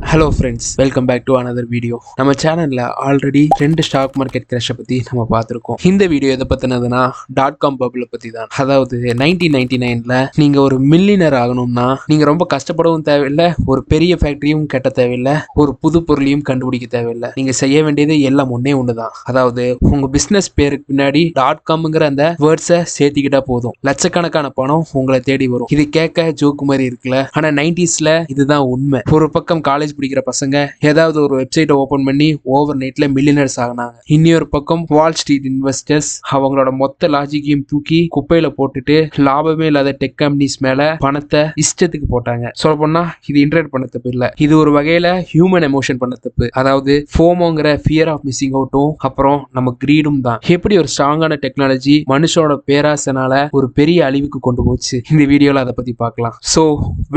Hello friends, welcome back to another video. நம்ம சேனல்ல already 2 stock market கிராஷை பத்தி நம்ம பார்த்துருக்கோம். இந்த வீடியோ எதை பத்தினதுன்னா .com பபிள பத்தி தான். அதாவது 1999ல நீங்க ஒரு மில்லியனர் ஆகணும்னா நீங்க ரொம்ப கஷ்டப்படவும் தேவையில்லை, ஒரு பெரிய ஃபேக்டரியும் கட்ட தேவையில்லை, ஒரு புது பொருளையும் கண்டுபிடிக்க தேவையில்லை. நீங்க செய்ய வேண்டியது எல்லாம் ஒன்னே ஒண்ணுதான். அதாவது உங்க பிசினஸ் பேருக்கு பின்னாடி .comங்கிற அந்த வேர்ட்ஸை சேர்த்திக்கிட்டா போதும், லட்சக்கணக்கான பணம் உங்களை தேடி வரும். இது கேட்க ஜோக்கு மாதிரி இருக்குல்ல, ஆனா 90sல இதுதான் உண்மை. ஒரு பக்கம் காலேஜ் பிடிக்கிற பசங்க ஏதாவது ஒரு வெப்சைட்டை ஓபன் பண்ணி ஓவர் நைட்ல மில்லியனர்ஸ் ஆகினாங்க. இன்னொரு பக்கம் வால் ஸ்ட்ரீட் இன்வெஸ்டர்ஸ் அவங்களோட மொத்த லாஜிக்கையும் தூக்கி குப்பையில போட்டுட்டு லாபமே இல்லாத டெக் கம்பெனிஸ் மேல பணத்தை இஷ்டத்துக்கு போட்டாங்க. சொல்ல போனா இது இன்டர்நெட் பண்ண தப்பு இல்ல, இது ஒரு வகையில ஹியூமன் எமோஷன் பண்ண தப்பு. அதாவது ஃபோமோங்கிற ஃபியர் ஆஃப் மிஸ்ஸிங் அவுட்டும் அப்புறம் நம்ம கிரீடும் தான் எப்படி ஒரு ஸ்ட்ராங்கான டெக்னாலஜி மனுஷனோட பேராசனால ஒரு பெரிய அழிவுக்கு கொண்டு போச்சு. இந்த வீடியோல அதை பத்தி பார்க்கலாம். So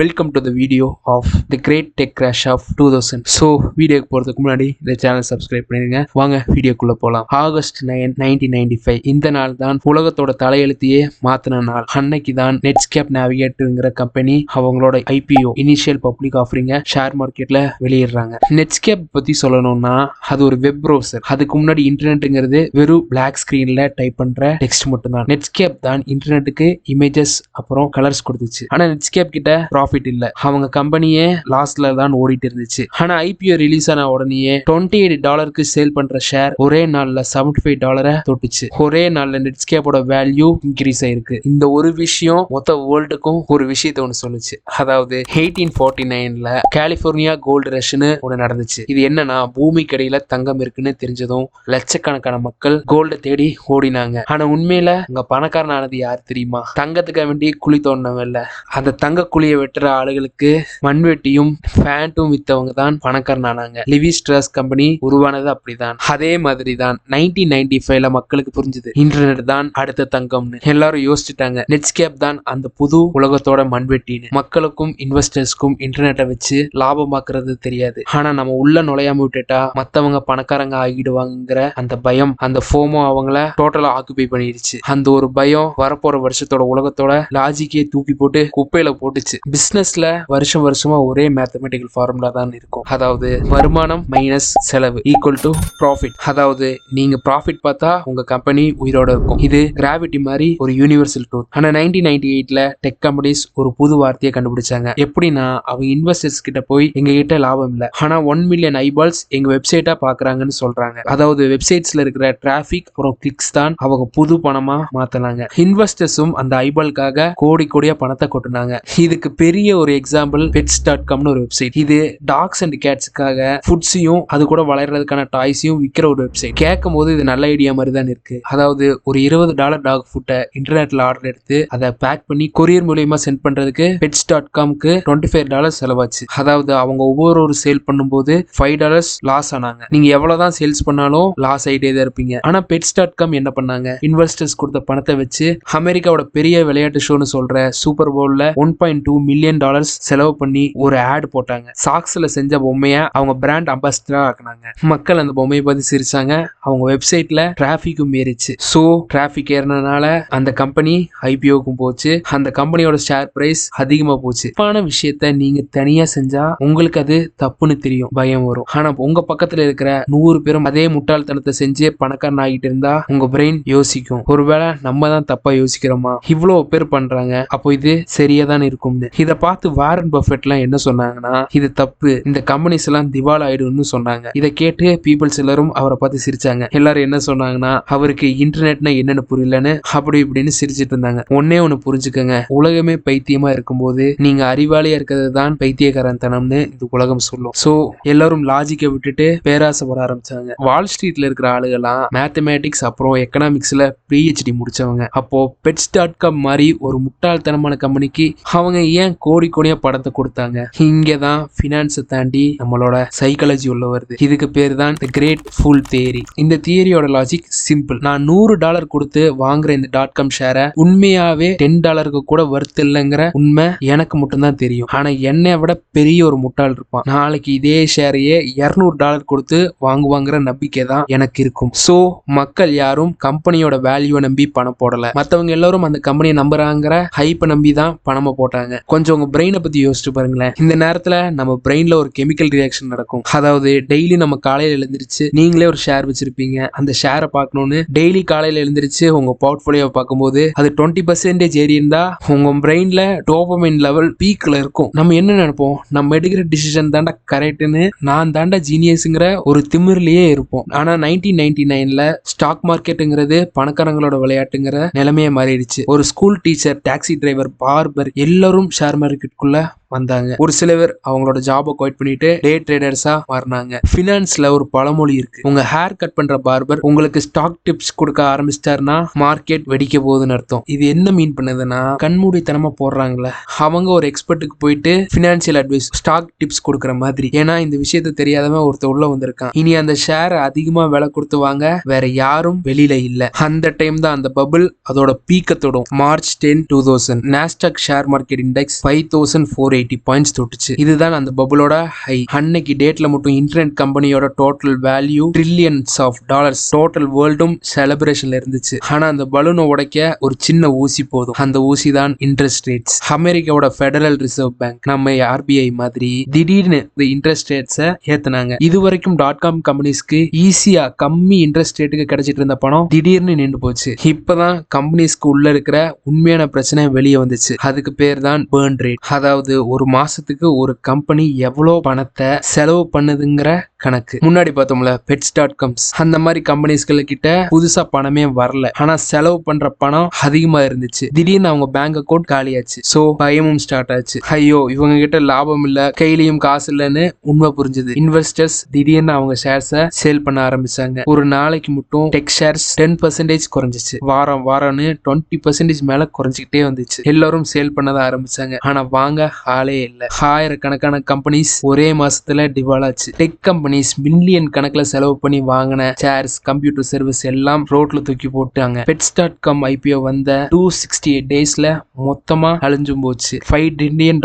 welcome to the video of the great tech crash of 2000. So வீடியோக்கு போகிறதுக்கு முன்னாடி இந்த சேனல் சப்ஸ்கிரைப் பண்ணிடுங்க. வாங்க வீடியோக்குள்ள போகலாம். ஆகஸ்ட் 9, 1995 இந்த நாள் தான் உலகத்தோட தலையெழுத்தையே மாத்தின நாள். அன்னைக்கு தான் நெட்ஸ்கேப் நேவிகேட்டர்ங்கிற கம்பெனி அவங்களோட IPO இனிஷியல் பப்ளிக் ஆஃபரிங்க ஷேர் மார்க்கெட்ல வெளியிடுறாங்க. நெட்ஸ்கேப் பத்தி சொல்லணும்னா அது ஒரு வெப் ப்ரௌசர். அதுக்கு முன்னாடி இன்டர்நெட்ங்கிறது வெறும் பிளாக் ஸ்கிரீன்ல டைப் பண்ற டெக்ஸ்ட் மட்டும் தான். நெட்ஸ்கேப் தான் இன்டர்நெட்டுக்கு இமேஜஸ் அப்புறம் கலர்ஸ் கொடுத்துச்சு. ஆனா நெட்ஸ்கேப் கிட்ட ப்ராஃபிட் இல்ல, அவங்க கம்பெனியே லாஸ்ட்ல தான் ஓடிட்டு இருந்துச்சு. ஆனா IPO ரிலீஸ் ஆன உடனே $28 சேல் பண்ற ஷேர் ஒரே நாள்ல $75 தொட்டுச்சு. ஒரே நாள்ல நெட்ஸ்கேப்போட வேல்யூ இன்க்ரீஸ் ஆயிருக்கு. இந்த ஒரு விஷயம் மொத்த வேர்ல்டுக்கும் ஒரு விஷயத்தை ஒன்று சொல்லுச்சு. அதாவது 1849ல கலிபோர்னியா கோல்டு ரஷ்னு ஒன்று நடந்துச்சு. இது என்னன்னா பூமிக்கு அடியில தங்கம் இருக்குன்னு தெரிஞ்சதும் லட்சக்கணக்கான மக்கள் கோல்ட தேடி ஓடினாங்க. ஆனா உண்மையில அங்க பணக்காரன் ஆனது யார் தெரியுமா? தங்கத்துக்கு வேண்டி குழி தோண்டினவங்க இல்ல, அந்த தங்க குழியை வெட்டுற ஆளுகளுக்கு மண்வெட்டியும் ஃபேண்ட்டும் வித்தவங்க தான் பணக்காரன் ஆனாங்க. லிவிஸ் ட்ரஸ் கம்பெனி உருவானது அப்படிதான். அதே மாதிரி தான் 1995ல மக்களுக்கு புரிஞ்சது, இன்டர்நெட் தான் அடுத்த தங்கம்னு. எல்லாரும் யோசிச்சுட்டாங்க, நெட்ஸ்கேப் தான் அந்த புது உலகத்தோட மண்வெட்டின்னு. மக்களுக்கும் இன்வெஸ்டர்ஸ்க்கும் இன்டர்நெட்டை வச்சு லாபமாக்குறது தெரியாது, ஆனா நம்ம உள்ள நுழையாம விட்டுட்டா மத்தவங்க பணக்காரங்க ஆகிடுவாங்கிற அந்த பயம், அந்த ஃபோமோ அவங்கள டோட்டலா ஆக்குபை பண்ணிடுச்சு. அந்த ஒரு பயம் வரப்போற வருஷத்தோட உலகத்தோட லாஜிக்கே தூக்கி போட்டு குப்பையில போட்டுச்சு. பிசினஸ்ல வருஷம் வருஷமா ஒரே மேத்தமெட்டிக்கல் ஃபார்முலா தான் இருக்கும். அதாவது வருமானம் மைனஸ் செலவு ஈக்குவல் டு ப்ராஃபிட். அதாவது நீங்க ப்ராஃபிட் பார்த்தா உங்க கம்பெனி உயிரோட இருக்கும். இது கிராவிட்டி மாதிரி ஒரு யூனிவர்சல் ட்ரூத். ஆனா 1998ல டெக் கம்பெனிஸ் ஒரு புது வார்த்தையை கண்டுபிடிச்சாங்க. எப்படின்னா அவங்க இன்வெஸ்டர்ஸ் கிட்ட போய் எங்க கிட்ட லாபம் இல்ல, ஆனா 1 மில்லியன் ஐபால்ஸ் எங்க வெப்சைட்டா பாக்குறாங்கன்னு சொல்றாங்க. அதாவது வெப்சைட்ஸ்ல இருக்கிற டிராபிக் அப்புறம் கிளிக்ஸ் தான் அவங்க புது பணமா மாத்தினாங்க. இன்வெஸ்டர்ஸும் அந்த ஐபால்காக கோடி கோடியா பணத்தை கொட்டுனாங்க. இதுக்கு பெரிய ஒரு எக்ஸாம்பிள் pets.comனு ஒரு வெப்சைட். இது டாக்ஸ் அண்ட் கேட்ஸுக்காக ஃபுட்ஸையும் அது கூட வளர்றதுக்கான டாய்ஸையும் விற்கிற ஒரு வெப்சைட். கேட்கும் போது இது நல்ல ஐடியா மாதிரி தான் இருக்கு. அதாவது ஒரு $20 டாக் ஃபுட்டை இன்டர்நெட்ல ஆர்டர் எடுத்து அதை பேக் பண்ணி கொரியர் மூலியமா சென்ட் பண்றதுக்கு pets.comக்கு $25 செலவாச்சு. அதாவது அவங்க ஒவ்வொரு சேல் பண்ணும்போது $5 லாஸ் ஆனாங்க. நீங்க எவ்வளவுதான் சேல்ஸ் பண்ணாலும் லாஸ் ஆயிட்டே தான் இருப்பீங்க. ஆனா pets.com என்ன பண்ணாங்க, இன்வெஸ்டர்ஸ் கொடுத்த பணத்தை வச்சு அமெரிக்காவோட பெரிய விளையாட்டு ஷோன்னு சொல்ற சூப்பர் பவுல்ல $1.2 மில்லியன் செலவு பண்ணி ஒரு ஆட் போட்டாங்க. சாக்ஸ்ல செஞ்ச பொம்மையை அவங்க பிராண்ட் அம்பாசிடரா ஆக்குனாங்க. மக்கள் அந்த பொம்மையை பார்த்து சிரிச்சாங்க. அவங்க வெப்சைட்ல டிராபிக்கும் ஏறிச்சு. ஸோ டிராபிக் ஏறினதுனால அந்த கம்பெனி IPOக்கும் போச்சு. அந்த கம்பெனியோட ஷேர் பிரைஸ் அதிகமா போச்சு. தப்பான விஷயத்த நீங்க தனியா செஞ்சா உங்களுக்கு அது தப்புன்னு தெரியும், பயம் வரும். ஆனா உங்க பக்கத்துல இருக்கிற 100 பேரும் அதே முட்டாள்தனத்தை செஞ்சு பணக்காரன் ஆகிட்டு இருந்தா உங்க பிரெயின் யோசிக்கும், ஒருவேளை நம்ம தான் தப்பா யோசிக்கிறோமா, இவ்வளவு பேர் பண்றாங்க, அப்போ இது சரியா தான் இருக்கும்னு. இதை பார்த்து வாரன் பஃபெட்லாம் என்ன சொன்னாங்கன்னா, இது தப்பு, இந்த கம்பெனிஸ் எல்லாம் திவால் ஆயிடும்னு சொன்னாங்க. இதை கேட்டு பீப்புள்ஸ் எல்லாரும் அவரை பார்த்து சிரிச்சாங்க. எல்லாரும் என்ன சொன்னாங்கன்னா, அவருக்கு இன்டர்நெட்னா என்னன்னு புரியலன்னு அப்படி இப்படின்னு சிரிச்சிட்டு இருந்தாங்க. ஒன்னே ஒண்ணு புரிஞ்சுக்கங்க, உலகமே பைத்தியமா இருக்கும்போது நீங்க அறிவாளியா இருக்கிறது தான் பைத்தியக்காரத்தனம்னு இந்த உலகம் சொல்லும். சோ எல்லாரும் லாஜிக்கை விட்டுட்டு பேராசைப்பட ஆரம்பிச்சாங்க. வால் ஸ்ட்ரீட்ல இருக்கிற ஆளுகெல்லாம் மேத்தமேட்டிக்ஸ் அப்புறம் எக்கனாமிக்ஸ்ல PhD முடிச்சவங்க. அப்போ pets.com மாதிரி ஒரு முட்டாள்தனமான கம்பெனிக்கு அவங்க ஏன் கோடி கோடியா படத்தை கொடுத்தாங்க? இங்கதான் பினான்ஸை தாண்டி நம்மளோட சைக்காலஜி உள்ள வருது. இதுக்கு பேர் தான் தி கிரேட் ஃபுல் தியரி. இந்த தியரியோட லாஜிக் சிம்பிள். நான் $100 கொடுத்து வாங்குற இந்த .com ஷேரை உண்மையாவே $10 கூட வர்த் இல்லைங்கிற உண்மை எனக்கு மட்டும்தான் தெரியும். ஆனா என்னை விட பெரிய ஒரு முட்டாள் இருப்பான், நாளைக்கு இதே ஷேரையே $200 கொடுத்து வாங்குவாங்கிற நம்பிக்கை தான் எனக்கு இருக்கும். சோ மக்கள் யாரும் கம்பெனியோட வேல்யூவை நம்பி பணம் போடல, மத்தவங்க எல்லாரும் அந்த கம்பெனியை நம்புறாங்கிற ஹைப்பை நம்பி தான் பணமா போட்டாங்க. கொஞ்சம் உங்க பிரெயினை பத்தி யோசிச்சு பாருங்களேன். இந்த நேரத்துல நம்ம பிரெயின்ல ஒரு கெமிக்கல் ரியாக்ஷன் நடக்கும். அதாவது டெய்லி நம்ம காலையில எழுந்திருச்சு நீங்களே ஒரு ஷேர் வச்சிருப்பீங்க. அந்த ஷேரை பார்க்கணும்னு டெய்லி காலையில எழுந்திருச்சு உங்க போர்ட்ஃபோலியோ பார்க்கும்போது அது 20% ஏறி இருந்தா உங்க பிரெயின்ல டோபமைன் லெவல் பீக்ல இருக்கும். நம்ம என்ன நினைப்போம், நம்ம எடுக்கிற டிசிஷன் தாண்டா கரெக்ட்னு, நான் தாண்டா ஜீனியஸ்ங்கிற ஒரு திமிர்லயே இருப்போம். ஆனா 1999ல ஸ்டாக் மார்க்கெட்டுங்கிறது பணக்காரங்களோட விளையாட்டுங்கிற நிலைமையை மாறிடுச்சு. ஒரு school teacher, taxi driver, barber எல்லாரும் ஷேர் மார்க்கெட்டுக்குள்ள வந்தாங்க. ஒரு சில பேர் அவங்களோட ஜாபை குவைட் பண்ணிட்டு டே ட்ரேடர்ஸா மாறினாங்க. ஃபினான்ஸ்ல ஒரு பழமொழி இருக்கு, உங்க ஹேர் கட் பண்ற பார்பர் உங்களுக்கு ஸ்டாக் டிப்ஸ் கொடுக்க ஆரம்பிச்சிட்டாருன்னா மார்க்கெட் வெடிக்க போகுதுன்னு அர்த்தம். இது என்ன மீன் பண்ணுதுன்னா, கண்மூடித்தனமா போடுறாங்களே அவங்க ஒரு எக்ஸ்பர்ட்டுக்கு போயிட்டு பினான்சியல் அட்வைஸ், ஸ்டாக் டிப்ஸ் கொடுக்குற மாதிரி. ஏன்னா இந்த விஷயத்த தெரியாதவன் ஒருத்தர் உள்ள வந்திருக்கான். இனி அந்த ஷேர் அதிகமா விலை கொடுத்து வாங்க வேற யாரும் வெளியில இல்ல. அந்த டைம் தான் அந்த பபிள் அதோட பீக்க தொடும். March 10, 2000 Nasdaq share market index 5480 points தொட்டுச்சு. இதுதான் அந்த பபுளோட ஹை. அன்னைக்கு டேட்ல மட்டும் இன்டர்நெட் கம்பெனியோட total value trillions of dollars. Total வேர்ல்டும் செலிப்ரேஷன்ல இருந்துச்சு. ஆனா அந்த பலூனை உடைக்க ஒரு சின்ன ஊசி போதும். அந்த ஊசி தான் இன்ட்ரெஸ்ட் ரேட்ஸ். அமெரிக்காவோட ஃபெடரல் ரிசர்வ் பேங்க், நம்ம ஆர்பிஐ மாதிரி திடீர்னு இந்த இன்ட்ரெஸ்ட் ரேட்ஸை ஏத்துனாங்க. இது வரைக்கும் .com கம்பெனிஸ்க்கு ஈஸியா கம்மி இன்ட்ரெஸ்ட் ரேட்டுக்கு கிடைச்சிட்டு இருந்த பணம் திடீர்னு நின்று போச்சு. இப்பதான் கம்பெனிஸ்க்கு உள்ள இருக்கிற உண்மையான பிரச்சனை வெளியே வந்துச்சு. அதுக்கு பேர் தான் பர்ன் ரேட். அதாவது ஒரு மாசத்துக்கு ஒரு கம்பெனி எவ்வளவு பணத்தை செலவு பண்ணுதுங்கிற கணக்கு. முன்னாடி பார்த்தோம்ல pets.coms, அந்த மாதிரி கம்பெனிஸ்கள் கிட்ட புதுசா பணமே வரல, ஆனா செலவு பண்ற பணம் அதிகமா இருந்துச்சு. திடீர்னு அவங்க பேங்க் அக்கௌண்ட் காலியாச்சு. சோ பயமும் ஸ்டார்ட் ஆச்சு. ஐயோ இவங்க கிட்ட லாபம் இல்ல, கையிலயும் காசு இல்லன்னு உண்மை புரிஞ்சது. இன்வெஸ்டர்ஸ் திடீர்னு அவங்க ஷேர்ஸை சேல் பண்ண ஆரம்பிச்சாங்க. ஒரு நாளைக்கு மட்டும் டெக் ஷேர்ஸ் 10% குறைஞ்சிச்சு. வாரம்னு 20% மேல குறைஞ்சிக்கிட்டே வந்துச்சு. எல்லாரும் சேல் பண்ணத ஆரம்பிச்சாங்க. ஆனா வாங்க ஆளே இல்ல. ஆயிரக்கணக்கான கம்பெனிஸ் ஒரே மாசத்துல டிவால் ஆச்சு. டெக் கம்பெனிஸ் மில்லியன் கணக்குல செலவு பண்ணி வாங்கின சேர்ஸ், கம்ப்யூட்டர் சர்வீஸ் எல்லாம் ரோட்ல தூக்கி போட்டாங்க. pets.com IPO வந்த 268 டேஸ்ல மொத்தமா அழிஞ்சும் போச்சு. $5 trillion,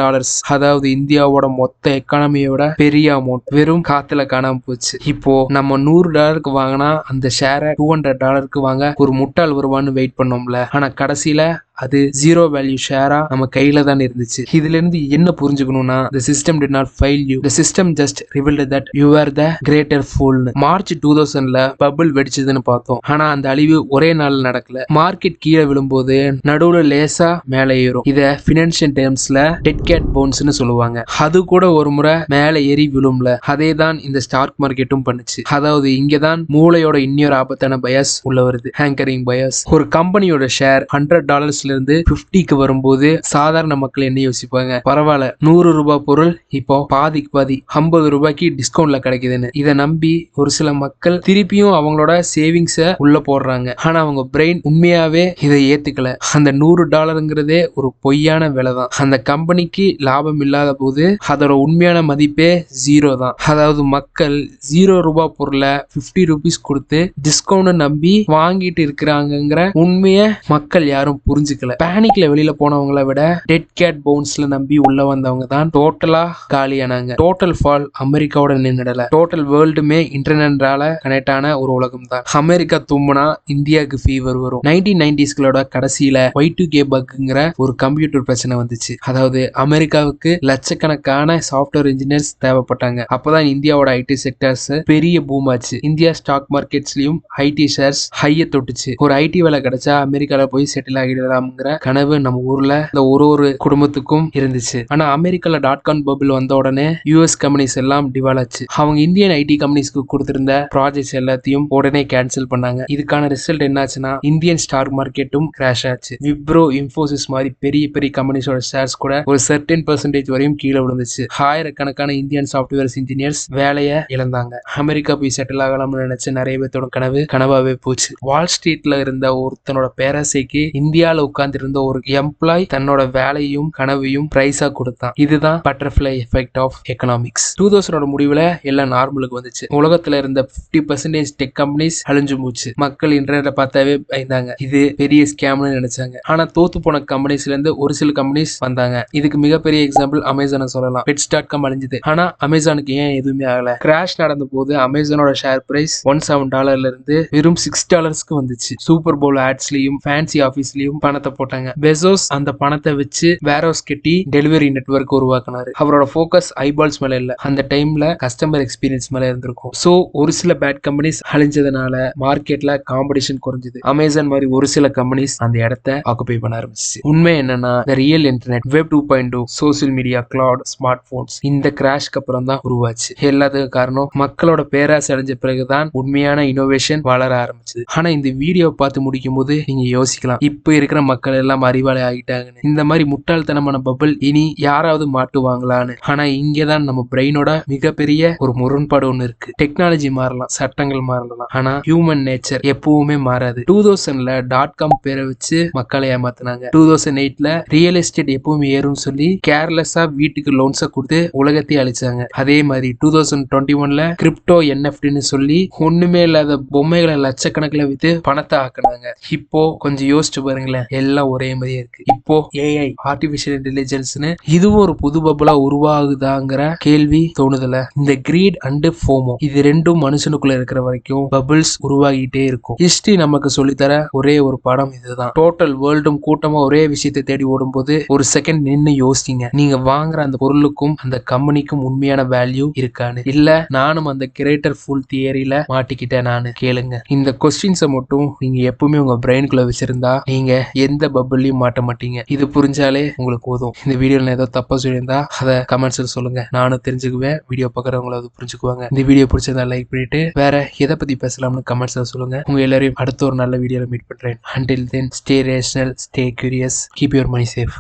அதாவது இந்தியாவோட மொத்த எக்கானமியோட பெரிய அமௌண்ட் வெறும் காத்துல காணாம போச்சு. இப்போ நம்ம $100 வாங்கினா அந்த ஷேரை $200 வாங்க ஒரு முட்டாள் வருவான்னு வெயிட் பண்ணோம்ல, ஆனா கடைசியில அது ஜீரோ வேல்யூ ஷேரா நம்ம கையில தான் இருந்துச்சு. இதுல இருந்து என்ன புரிஞ்சுக்கணும்னா, the system did not fail you, the system just revealed that you are the greater fool. March 2000ல பபிள் வெடிச்சதுன்னு பார்த்தோம். ஆனா அந்த அழிவு ஒரே நாள் நடக்கல. மார்க்கெட் கீழே விழும்போது நடுவுல லேசா மேலே ஏறும். இத பினான்சியல் டேர்ம்ஸ்ல டெட் கேட் பவுன்ஸ்னு சொல்லுவாங்க. அது கூட ஒரு முறை மேலே ஏறி விழும்ல, அதே தான் இந்த ஸ்டாக் மார்க்கெட்டும் பண்ணுச்சு. அதாவது இங்கதான் மூளையோட இன்னொரு ஆபத்தான பயஸ் உள்ள வருது, ஹேங்கரிங் பயஸ். ஒரு கம்பெனியோட ஷேர் $100 இருந்து 50க்கு வரும்போது சாதாரண மக்கள் என்ன யோசிப்பாங்க, பரவாயில்ல $100 பொருள் இப்போ பாதிக்கு பாதி $50 டிஸ்கவுண்ட்ல கிடைக்குதுன்னு. இதை நம்பி ஒரு சில மக்கள் திருப்பியும் அவங்களோட சேவிங்ஸ உள்ள போடுறாங்க. ஆனா அவங்க பிரெயின் உண்மையாவே இதை ஏத்துக்கல. அந்த $100ங்கிறதே ஒரு பொய்யான விலை தான். அந்த கம்பெனிக்கு லாபம் இல்லாத போது அதோட உண்மையான மதிப்பே ஜீரோ தான். அதாவது மக்கள் $0 பொருளை $50 கொடுத்து டிஸ்கவுண்ட் நம்பி வாங்கிட்டு இருக்கிறாங்கிற உண்மையை மக்கள் யாரும் புரிஞ்சுக்க. பேனிக்ல வெளியில போனவங்களை விட டெட் கேட் பவுன்ஸ்ல நம்பி உள்ள வந்தவங்க தான் டோட்டலா காலியானாங்க. டோட்டல் ஃபால் அமெரிக்காவோட நின்னுடல. டோட்டல் வேர்ல்டுமே இன்டர்நெட்டால கனெக்ட் ஆன ஒரு உலகம் தான். அமெரிக்கா தும்முனா இந்தியாவுக்கு ஃபீவர் வரும். 1990ஸ்களோட கடைசியில Y2K பக்ங்கிற ஒரு கம்ப்யூட்டர் பிரச்சனை வந்துச்சு. அதாவது அமெரிக்காவுக்கு லட்சக்கணக்கான சாஃப்ட்வேர் இன்ஜினியர்ஸ் தேவைப்பட்டாங்க. அப்பதான் இந்தியாவோட ஐடி செக்டர்ஸ் பெரிய பூம் ஆச்சு. இந்தியா ஸ்டாக் மார்க்கெட்ஸ்லயும் ஐடி ஷேர்ஸ் ஹைய தொட்டுச்சு. ஒரு ஐடி வேலை கிடைச்சா அமெரிக்கால போய் செட்டில் ஆகிடலாம் கனவு நம்ம ஊர்ல இந்த ஒரு குடும்பத்துக்கும் இருந்துச்சு. ஆனா அமெரிக்கால .com பபிள் வந்த உடனே யூஎஸ் கம்பெனிஸ் எல்லாம் டிவால் ஆச்சு. அவங்க இந்தியன் ஐடி கம்பெனிஸ்க்கு கொடுத்திருந்த ப்ராஜெக்ட்ஸ் எல்லாத்தையும் உடனே கேன்சல் பண்ணாங்க. இதுக்கான ரிசல்ட் என்னாச்சுன்னா இந்தியன் ஸ்டாக் மார்க்கெட்டும் கிராஷ் ஆச்சு. விப்ரோ, இன்ஃபோசிஸ் மாதிரி பெரிய பெரிய கம்பெனிஸோட ஷேர்ஸ் கூட ஒரு சர்டன் % வரையும் கீழே விழுந்துச்சு. ஆயிரக்கணக்கான இந்தியன் சாஃப்ட்வேர் இன்ஜினியர்ஸ் வேலையை இழந்தாங்க. அமெரிக்கா போய் செட்டில் ஆகலாம்னு நினைச்ச நிறைய பேர்த்தோட கனவாவே போச்சு. வால் ஸ்ட்ரீட்ல இருந்த ஒருத்தனோட பேராசைக்கு இந்தியால உட்கார்ந்து இருந்த ஒரு எம்ப்ளாய் தன்னோட வேலையும் கனவையும் பிரைஸா கொடுத்தான். இதுதான் பட்டர்ஃப்ளை எஃபெக்ட் ஆஃப் எக்கனாமிக்ஸ். 2000 முடிவுல எல்லாம் நார்மலுக்கு வந்துச்சு. உலகத்துல இருந்த 50% டெக் கம்பெனிஸ் அழிஞ்சு போச்சு. மக்கள் இன்டர்நெட்டை பார்த்தாவே பயந்தாங்க. இது பெரிய ஸ்கேம்னு நினைச்சாங்க. ஆனா தோத்து போன கம்பெனிஸ்ல இருந்து ஒரு சில கம்பெனிஸ் வந்தாங்க. இதுக்கு மிகப்பெரிய எக்ஸாம்பிள் அமேசானை சொல்லலாம். pets.com அழிஞ்சது. ஆனா அமேசானுக்கு ஏன் எதுவுமே ஆகல? கிராஷ் நடந்த போது அமேசானோட ஷேர் பிரைஸ் $107 இருந்து வெறும் $6க்கு வந்துச்சு. சூப்பர் போல் ஆட்ஸ்லயும் ஃபேன்சி ஆபீஸ்லயும் பணத்தை பணத்தை போட்டாங்க. பெசோஸ் அந்த பணத்தை வச்சு வேர்ஹவுஸ் கட்டி டெலிவரி நெட்வொர்க் உருவாக்குனாரு. அவரோட ஃபோக்கஸ் ஐபால்ஸ் மேல இல்ல, அந்த டைம்ல கஸ்டமர் எக்ஸ்பீரியன்ஸ் மேல இருந்திருக்கும். சோ ஒரு சில பேட் கம்பெனிஸ் அழிஞ்சதுனால மார்க்கெட்ல காம்படிஷன் குறைஞ்சது. அமேசான் மாதிரி ஒரு சில கம்பெனிஸ் அந்த இடத்தை ஆக்குபை பண்ண ஆரம்பிச்சு. உண்மை என்னன்னா real internet, web 2.0, social media, cloud, smart phones இந்த கிராஷ்க்கு அப்புறம் தான் உருவாச்சு. எல்லாத்துக்கும் காரணம் மக்களோட பேராசை அடைஞ்ச பிறகுதான் உண்மையான இனோவேஷன் வளர ஆரம்பிச்சது. ஆனா இந்த வீடியோ பார்த்து முடிக்கும் போது நீங்க யோசிக்கலாம், இப்ப இருக்கிற மக்கள் எல்லாம் அறிவாளி ஆகிட்டாங்கன்னு. இந்த மாதிரி முட்டாள்தனமான பபிள் இனி யாராவது மாட்டுவாங்களான்னு. ஆனா இங்கதான் நம்ம பிரெயினோட மிகப்பெரிய ஒரு முரண்பாடு ஒண்ணு இருக்கு. டெக்னாலஜி மாறலாம், சட்டங்கள் மாறலாம், ஆனா ஹியூமன் நேச்சர் எப்பவுமே மாறாது. 2000ல .com பேரை வச்சு மக்களை ஏமாத்தினாங்க. 2008ல ரியல் எஸ்டேட் எப்பவுமே ஏறும் சொல்லி கேர்லெஸ்ஸா வீட்டுக்கு லோன்ஸ கொடுத்து உலகத்தையே அழிச்சாங்க. அதே மாதிரி 2021ல கிரிப்டோ NFTன்னு சொல்லி ஒண்ணுமே இல்லாத பொம்மைகளை லட்சக்கணக்கில் வித்து பணத்தை ஆக்குனாங்க. இப்போ கொஞ்சம் யோசிச்சு பாருங்களேன், எல்லாம் ஒரே மாதிரியே இருக்கு. இப்போ AI, ஆர்டிபிஷியல் இன்டெலிஜென்ஸ்னு இதுவும் ஒரு புது பபுளா உருவாகுதாங்கிற கேள்வி தோணுதுல. இந்த கிரீட் அண்ட் ஃபோமோ இது ரெண்டும் மனுஷனுக்குள்ள இருக்கிற வரைக்கும் பபிள்ஸ் உருவாகிட்டே இருக்கும். ஹிஸ்டரி நமக்கு சொல்லித்தர ஒரே ஒரு பாடம் இதுதான். டோட்டல் வேர்ல்டும் கூட்டமா ஒரே விஷயத்தை தேடி ஓடும்போது ஒரு செகண்ட் நின்னு யோசிங்க, நீங்க வாங்குற அந்த பொருளுக்கும் அந்த கம்பெனிக்கும் உண்மையான வேல்யூ இருக்கான்னு. இல்ல நானும் அந்த கிரேட்டர் ஃபுல் தியரியில மாட்டிக்கிட்டேன் நானு. கேளுங்க, இந்த கொஸ்டின்ஸை மட்டும் நீங்க எப்பவுமே உங்க பிரெயினுக்குள்ள வச்சிருந்தா நீங்க எந்த பபிள்லையும் மாட்ட மாட்டீங்க. இது புரிஞ்சாலே உங்களுக்கு போதும். இந்த வீடியோல ஏதோ தப்பா சொல்லியிருந்தா அதை கமெண்ட்ஸ்ல சொல்லுங்க, நானும் தெரிஞ்சுக்குவேன். வீடியோ பார்க்குறவங்கள அது புரிஞ்சுக்குவாங்க. இந்த வீடியோ பிடிச்சதா லைக் பண்ணிட்டு வேற எதை பத்தி பேசலாம்னு கமெண்ட்ஸ்ல சொல்லுங்க. உங்க எல்லாரையும் அடுத்த ஒரு நல்ல வீடியோல மீட் பண்றேன். Until then, stay rational, stay curious, keep your money safe.